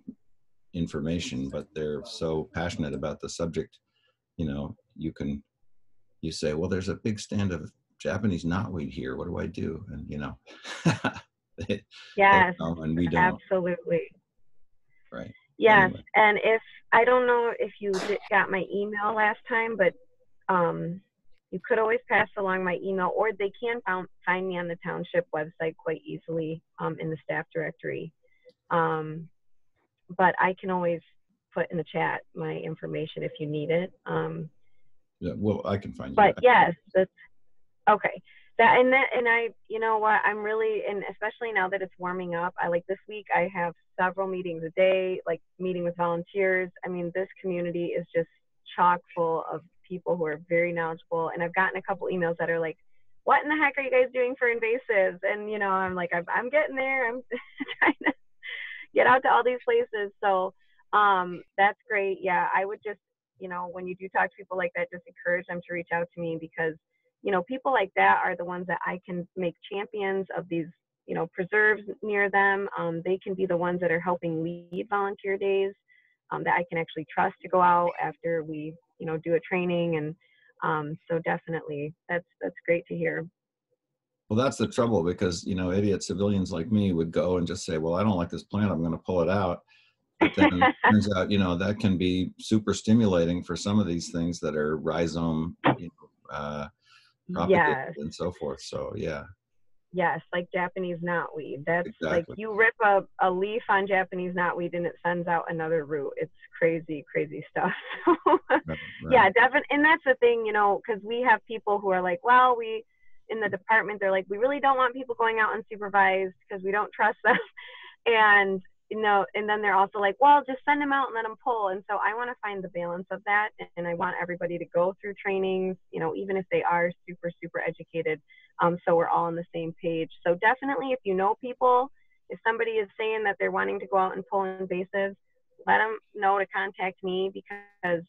information, but they're so passionate about the subject. You know, you say, well, there's a big stand of Japanese knotweed here. What do I do? And, you know, Yes, and we don't. absolutely. Right. Yes, Anyway. and if I don't know if you got my email last time, but you could always pass along my email, or they can find me on the township website quite easily in the staff directory. But I can always put in the chat my information if you need it. Yeah, well, I can find you. But yes, that's okay. And I, you know what, I'm really, and especially now that it's warming up, I like this week, I have several meetings a day, like meeting with volunteers. I mean, this community is just chock full of people who are very knowledgeable. And I've gotten a couple emails that are like, what in the heck are you guys doing for invasives? And, you know, I'm like, I'm getting there. I'm trying to get out to all these places. So that's great. Yeah, I would just, you know, when you do talk to people like that, just encourage them to reach out to me because, you know, people like that are the ones that I can make champions of these, you know, preserves near them. They can be the ones that are helping lead volunteer days that I can actually trust to go out after we, you know, do a training. And so definitely that's great to hear. Well, that's the trouble because, you know, idiot civilians like me would go and just say, well, I don't like this plant. I'm going to pull it out. But then it turns out, you know, that can be super stimulating for some of these things that are rhizome, you know, propagated Yes. and so forth. So, yeah. Yes, like Japanese knotweed. That's Exactly. like you rip a leaf on Japanese knotweed and it sends out another root. It's crazy, crazy stuff. Right. Yeah, definitely. And that's the thing, you know, because we have people who are like, well, in the department, they're like, we really don't want people going out unsupervised because we don't trust them. And, you know, and then they're also like, well, just send them out and let them pull. And so I want to find the balance of that. And I want everybody to go through trainings, you know, even if they are super, super educated. So we're all on the same page. So definitely, if you know people, if somebody is saying that they're wanting to go out and pull invasives, let them know to contact me because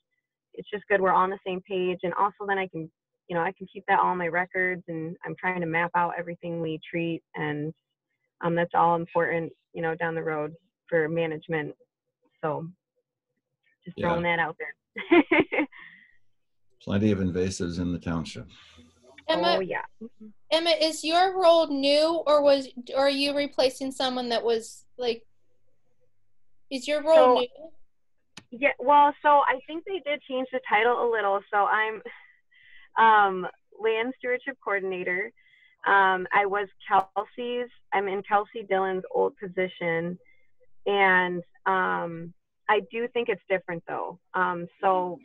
it's just good. We're all on the same page. And also then I can, you know, I can keep that all in my records and I'm trying to map out everything we treat. And that's all important, you know, down the road for management. So just throwing that out there. Plenty of invasives in the township. Emma, oh yeah. Emma, is your role new or are you replacing someone that was like, is your role new? Yeah, well, so I think they did change the title a little. So I'm land stewardship coordinator. I'm in Kelsey Dillon's old position. And I do think it's different though. So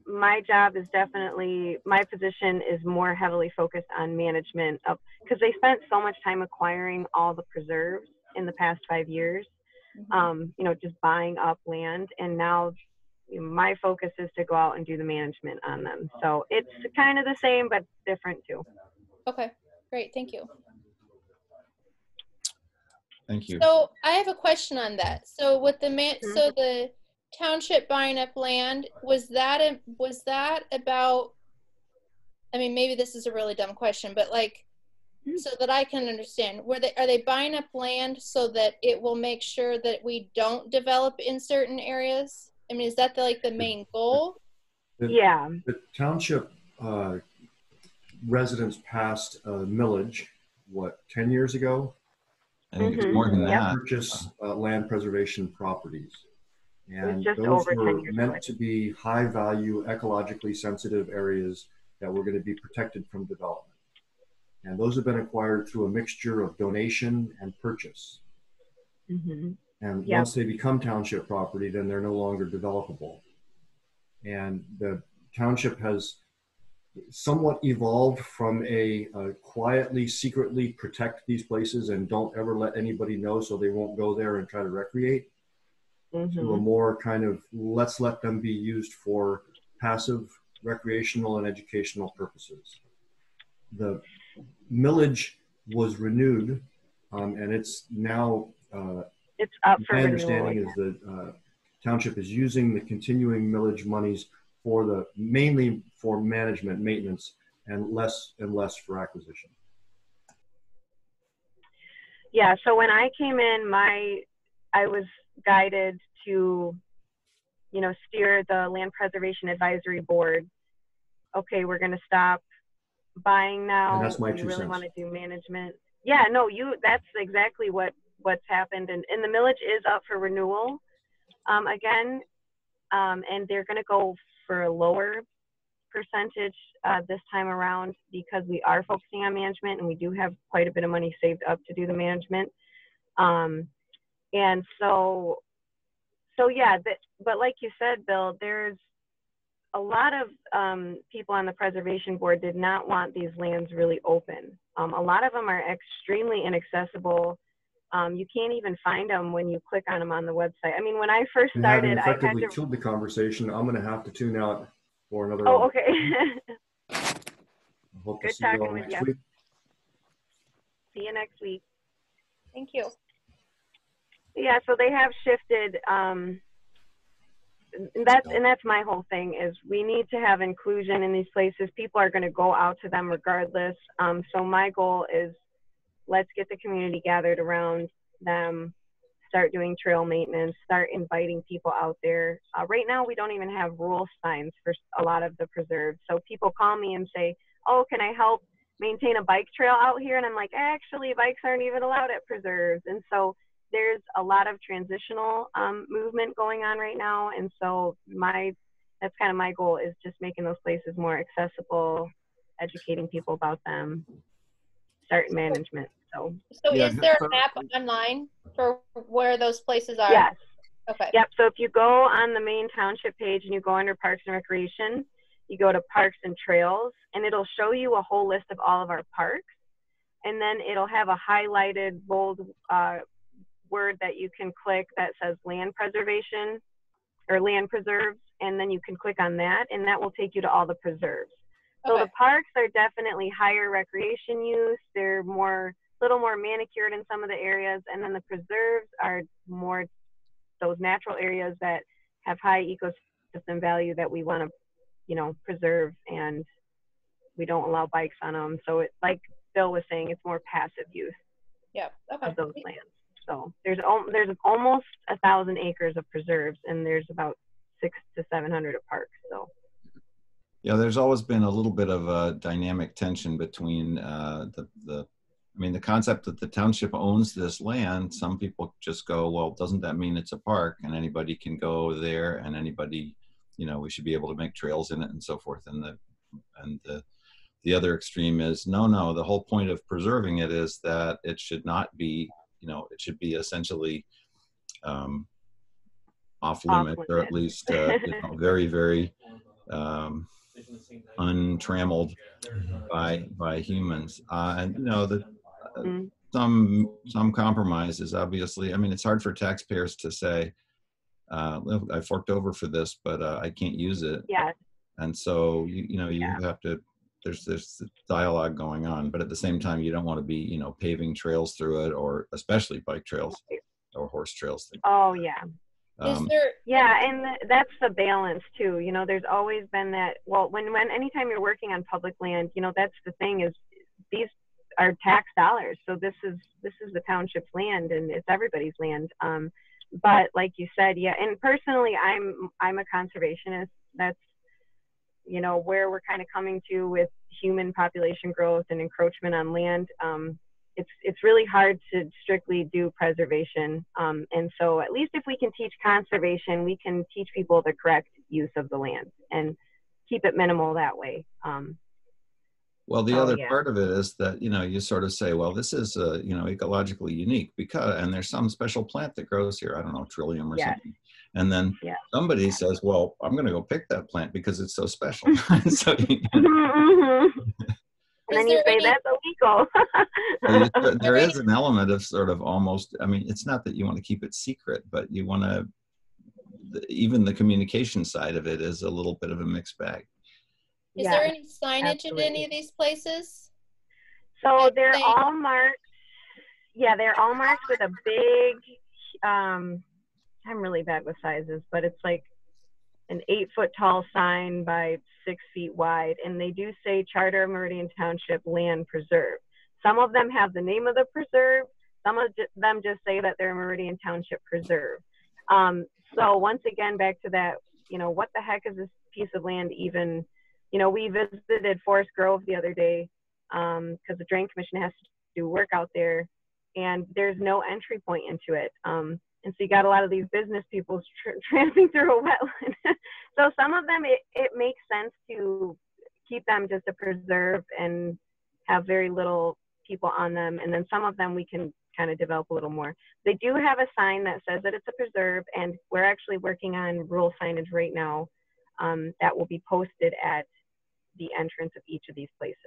my job is definitely, my position is more heavily focused on management of, because they spent so much time acquiring all the preserves in the past 5 years, you know, just buying up land. And now you know, my focus is to go out and do the management on them. So it's kind of the same, but different too. Okay, great. Thank you. Thank you. So I have a question on that. So with so the township buying up land, was that about, I mean, maybe this is a really dumb question, but like, so that I can understand, are they buying up land so that it will make sure that we don't develop in certain areas? I mean, is that the main goal? Yeah. The township residents passed a millage, 10 years ago? I think it's more than that. Purchase land preservation properties. And just those over 10 were years meant ago. to be high value, ecologically sensitive areas that were going to be protected from development. And those have been acquired through a mixture of donation and purchase. And once they become township property, then they're no longer developable. And the township has somewhat evolved from a quietly, secretly protect these places and don't ever let anybody know so they won't go there and try to recreate, to a more kind of let's let them be used for passive, recreational, and educational purposes. The millage was renewed and it's now It's up for My renewal. understanding is that township is using the continuing millage monies for mainly for management, maintenance, and less for acquisition. Yeah, so when I came in, I was guided to, you know, steer the Land Preservation Advisory Board. Okay, we're going to stop buying now. And that's my we 2 really cents. want to do management. Yeah, no, that's exactly what's happened. And the millage is up for renewal again, and they're going to go for a lower percentage this time around because we are focusing on management and we do have quite a bit of money saved up to do the management. And so yeah, but like you said, Bill, there's a lot of people on the preservation board did not want these lands really open. A lot of them are extremely inaccessible. You can't even find them when you click on them on the website. I mean, when I first started, I had effectively to killed the conversation. I'm going to have to tune out for another. Oh, okay. I hope to Good see you all talking with next you. week. See you next week. Thank you. Yeah, so they have shifted. And that's my whole thing is we need to have inclusion in these places. People are going to go out to them regardless. So my goal is let's get the community gathered around them, start doing trail maintenance, start inviting people out there. Right now, we don't even have rule signs for a lot of the preserves. So people call me and say, oh, can I help maintain a bike trail out here? And I'm like, actually, bikes aren't even allowed at preserves. And so there's a lot of transitional movement going on right now. And so that's kind of my goal is just making those places more accessible, educating people about them, starting management. So is there a map online for where those places are? Yes. Okay. Yep. So if you go on the main township page and you go under Parks and Recreation, you go to Parks and Trails, and it'll show you a whole list of all of our parks. And then it'll have a highlighted bold word that you can click that says land preservation or land preserves. And then you can click on that, and that will take you to all the preserves. So Okay. the parks are definitely higher recreation use. They're little more manicured in some of the areas. And then the preserves are more those natural areas that have high ecosystem value that we want to, you know, preserve, and we don't allow bikes on them. So it's like Bill was saying, it's more passive use Yep. Okay. of those lands. So there's almost 1,000 acres of preserves, and there's about 600 to 700 of parks. So Yeah, there's always been a little bit of a dynamic tension between the concept that the township owns this land. Some people just go, well, doesn't that mean it's a park and anybody can go there and anybody, you know, we should be able to make trails in it and so forth. And the other extreme is no, the whole point of preserving it is that it should not be, you know, it should be essentially off limits, or at least you know, very, very untrammeled by humans. And you know that some compromises. Obviously, I mean, it's hard for taxpayers to say, I forked over for this, but I can't use it. yeah. And so you have to. There's dialogue going on, but at the same time, you don't want to be, you know, paving trails through it, or especially bike trails or horse trails. Oh yeah. Is there? Yeah, and that's the balance too. You know, there's always been that. Well, when anytime you're working on public land, you know, that's the thing is these are tax dollars. So this is the township's land, and it's everybody's land. But like you said, yeah. And personally, I'm a conservationist. That's, you know, where we're kind of coming to with human population growth and encroachment on land. It's really hard to strictly do preservation. And so at least if we can teach conservation, we can teach people the correct use of the land and keep it minimal that way. Well, the other part of it is that, you know, you sort of say, well, this is, you know, ecologically unique and there's some special plant that grows here. I don't know, trillium or something. And then somebody says, well, I'm going to go pick that plant because it's so special. So, you know, and then you say that's illegal. There is an element of sort of almost, I mean, it's not that you want to keep it secret, but you want to, even the communication side of it is a little bit of a mixed bag. Is there any signage at any of these places? So they're all marked. Yeah, they're all marked with a big, I'm really bad with sizes, but it's like an 8-foot tall sign by 6 feet wide, and they do say Charter of Meridian Township Land Preserve. Some of them have the name of the preserve. Some of them just say that they're Meridian Township Preserve. So once again, back to that, you know, what the heck is this piece of land even? You know, we visited Forest Grove the other day because the Drain Commission has to do work out there, and there's no entry point into it. And so you got a lot of these business people tramping through a wetland. So some of them, it makes sense to keep them just a preserve and have very little people on them. And then some of them we can kind of develop a little more. They do have a sign that says that it's a preserve, and we're actually working on rural signage right now that will be posted at the entrance of each of these places.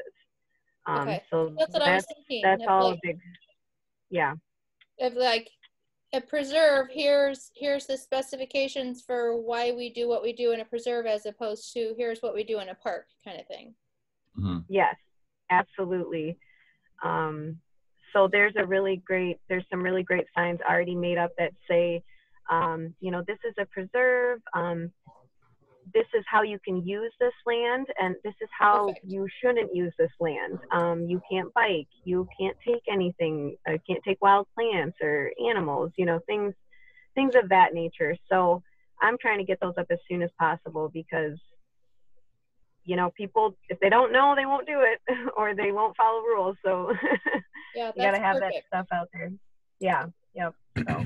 Okay. So That's what I was thinking. that's If, all like, a big, yeah. If like a preserve, here's the specifications for why we do what we do in a preserve, as opposed to here's what we do in a park kind of thing. Mm-hmm. Yes, absolutely. So there's some really great signs already made up that say, you know, this is a preserve. This is how you can use this land, and this is how Perfect. you shouldn't use this land. You can't bike, you can't take anything, can't take wild plants or animals, you know, things of that nature. So I'm trying to get those up as soon as possible because, you know, people, if they don't know, they won't do it or they won't follow rules. So Yeah, you got to that's have perfect. that stuff out there. Yeah. Yep. So.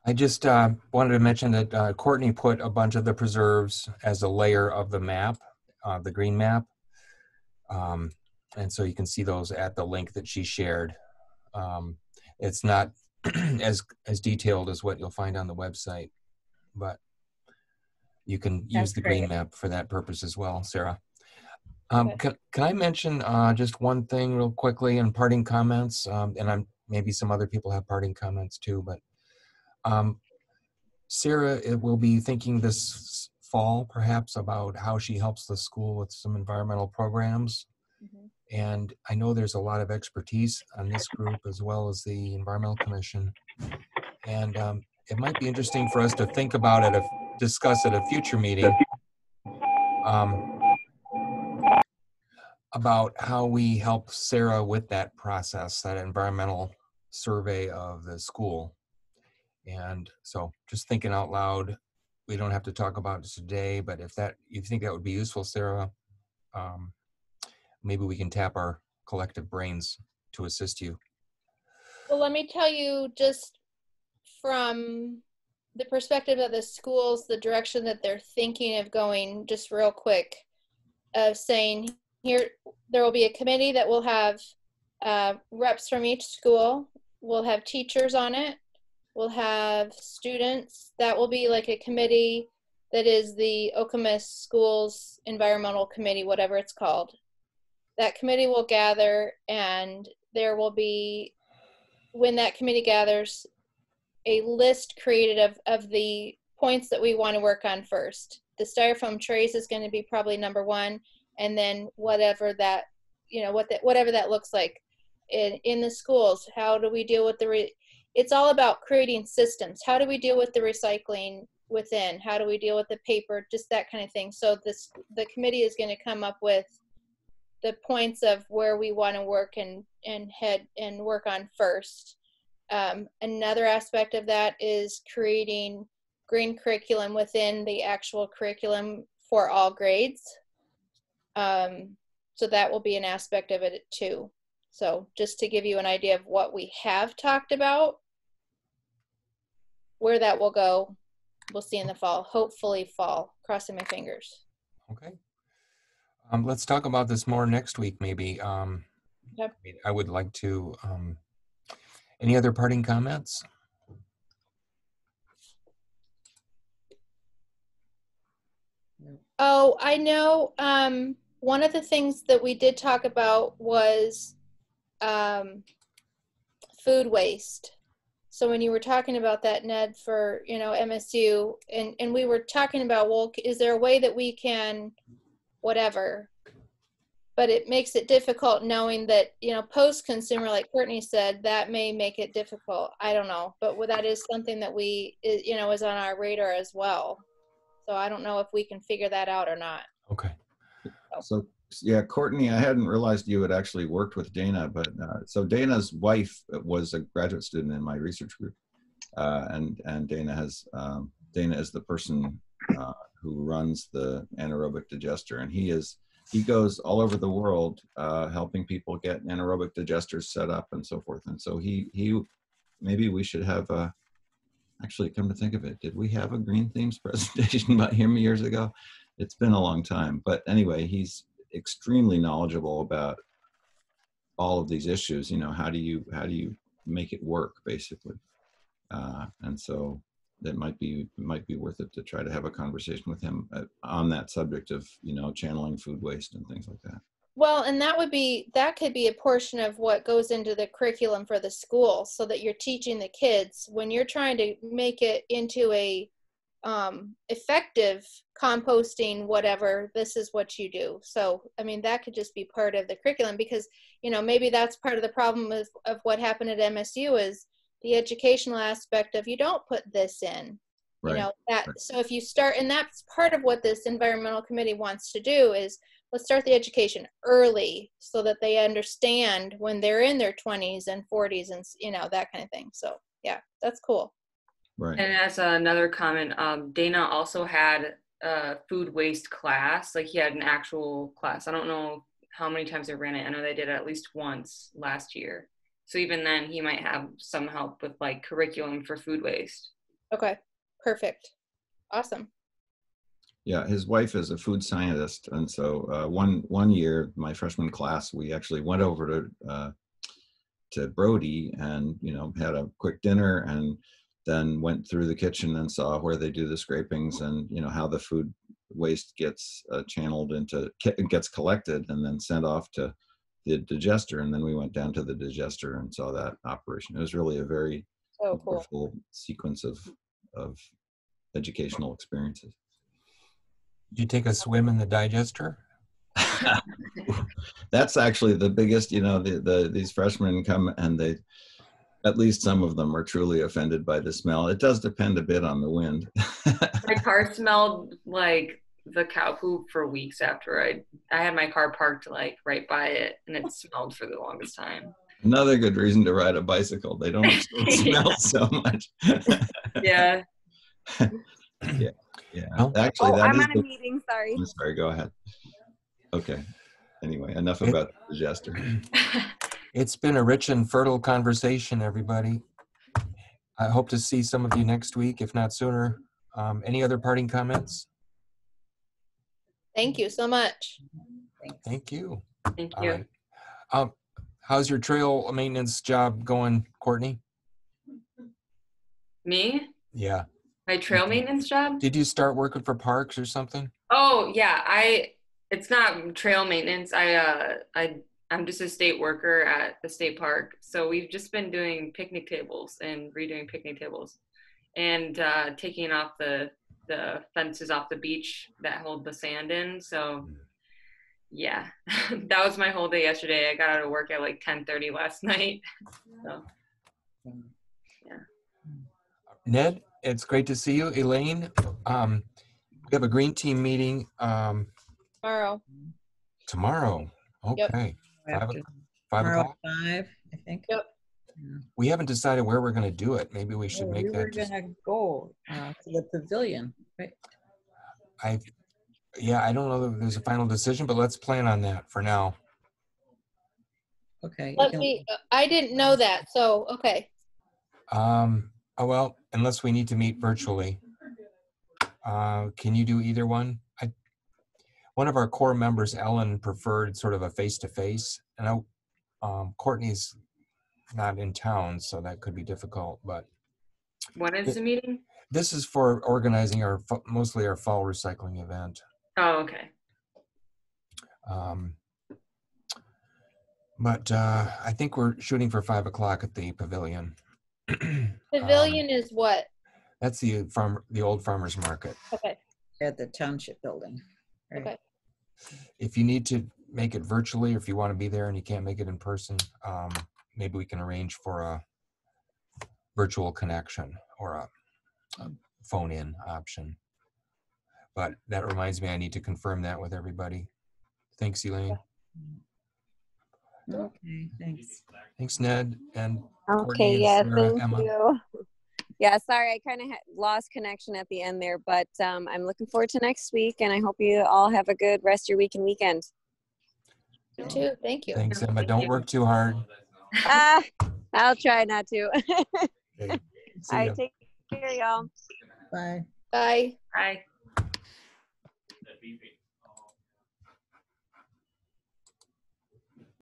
I just wanted to mention that Courtney put a bunch of the preserves as a layer of the map, the green map. And so you can see those at the link that she shared. It's not as detailed as what you'll find on the website, but you can use the green map for that purpose as well, Sarah. Okay. Can I mention just one thing real quickly in parting comments? And maybe some other people have parting comments too, but Sarah will be thinking this fall perhaps about how she helps the school with some environmental programs. Mm-hmm. And I know there's a lot of expertise on this group as well as the Environmental Commission. And it might be interesting for us to think about it, discuss at a future meeting about how we help Sarah with that process, that environmental survey of the school. And so just thinking out loud, we don't have to talk about it today, but if you think that would be useful, Sarah, maybe we can tap our collective brains to assist you. Well, let me tell you, just from the perspective of the schools, the direction that they're thinking of going, just real quick, of saying here, there will be a committee that will have reps from each school. We'll have teachers on it. We'll have students. That will be like a committee that is the Okemos Schools Environmental Committee, whatever it's called. That committee will gather, and there will be, when that committee gathers, a list created of the points that we want to work on first. The styrofoam trays is going to be probably number one, and then whatever that, you know, whatever that looks like in the schools. How do we deal with it's all about creating systems. How do we deal with the recycling within? How do we deal with the paper? Just that kind of thing. So the committee is going to come up with the points of where we want to work and head and work on first. Another aspect of that is creating green curriculum within the actual curriculum for all grades. So that will be an aspect of it too. So just to give you an idea of what we have talked about, where that will go, we'll see in the fall, hopefully fall, crossing my fingers. Okay. Let's talk about this more next week, maybe. Yep. I would like to, any other parting comments? Oh, I know. One of the things that we did talk about was food waste. So when you were talking about that, Ned, for, you know, MSU, and we were talking about, well, is there a way that we can, whatever, but it makes it difficult knowing that, post-consumer, like Courtney said, that may make it difficult. I don't know, but that is something that is on our radar as well. So I don't know if we can figure that out or not. Okay. So yeah, Courtney, I hadn't realized you had actually worked with Dana, but so Dana's wife was a graduate student in my research group, and Dana is the person who runs the anaerobic digester, and he goes all over the world helping people get anaerobic digesters set up and so forth. And so he maybe we should have actually, come to think of it, did we have a Green Themes presentation by him years ago? It's been a long time, but anyway, he's extremely knowledgeable about all of these issues. How do you make it work, basically? And so that might be worth it to try to have a conversation with him on that subject of channeling food waste and things like that. Well, and that could be a portion of what goes into the curriculum for the school, so that you're teaching the kids when you're trying to make it into a effective composting, whatever, this is what you do. So, I mean, that could just be part of the curriculum, because, maybe that's part of the problem of what happened at MSU is the educational aspect of, you don't put this in, Right. Right. So if you start, and that's part of what this environmental committee wants to do is, let's start the education early so that they understand when they're in their 20s and 40s and, that kind of thing. So yeah, that's cool. Right. And as another comment, Dana also had a food waste class. Like, he had an actual class. I don't know how many times they ran it. I know they did it at least once last year. So even then, he might have some help with like curriculum for food waste. Okay, perfect. Awesome. Yeah, his wife is a food scientist, and so one year, my freshman class, we actually went over to Brody and had a quick dinner, and then went through the kitchen and saw where they do the scrapings, and how the food waste gets gets collected and then sent off to the digester, and then we went down to the digester and saw that operation. It was really a very wonderful sequence of educational experiences. Did you take a swim in the digester? That's actually the biggest, these freshmen come and at least some of them are truly offended by the smell. It does depend a bit on the wind. My car smelled like the cow poop for weeks after I had my car parked like right by it, and it smelled for the longest time. Another good reason to ride a bicycle. They don't smell so much. Yeah. Yeah. Well, Actually, I'm on a meeting, sorry. I'm sorry, go ahead. Okay. Anyway, enough about the digester. It's been a rich and fertile conversation, everybody. I hope to see some of you next week, if not sooner. Any other parting comments? Thank you so much. Thank you. Thank All you. right. How's your trail maintenance job going, Courtney? Me? Yeah. My trail maintenance job? Did you start working for parks or something? Oh yeah, it's not trail maintenance. I'm just a state worker at the state park. So we've just been doing picnic tables and redoing picnic tables, and taking off the fences off the beach that hold the sand in. So yeah, that was my whole day yesterday. I got out of work at like 10:30 last night. So yeah. Ned, it's great to see you. Elaine, we have a green team meeting tomorrow. Okay. Yep. 5 o'clock? 5, I think. Yep. We haven't decided where we're going to do it. Maybe we should make We that. were going to go to the pavilion, right? I don't know that there's a final decision, but let's plan on that for now. Okay. I didn't know that, so okay. Oh, well, unless we need to meet virtually. Can you do either one? One of our core members, Ellen, preferred sort of a face-to-face. And Courtney's not in town, so that could be difficult. But What is the meeting? this is for organizing mostly our fall recycling event. Oh, okay. But I think we're shooting for 5 o'clock at the pavilion. Pavilion is what? That's the old farmers market. Okay. At the township building. Right. Okay. If you need to make it virtually, or if you want to be there and you can't make it in person, maybe we can arrange for a virtual connection or a phone-in option. But that reminds me, I need to confirm that with everybody. Thanks, Elaine. Okay, thanks. Thanks, Ned. And Okay, Courtney and yeah, Sarah, thank Emma. you. Yeah, sorry, I kind of lost connection at the end there, but I'm looking forward to next week, and I hope you all have a good rest of your week and weekend. You too. Thank you. Thanks, Emma. Don't work too hard. I'll try not to. Okay. See All ya. right, take care, y'all. Bye. Bye. Bye.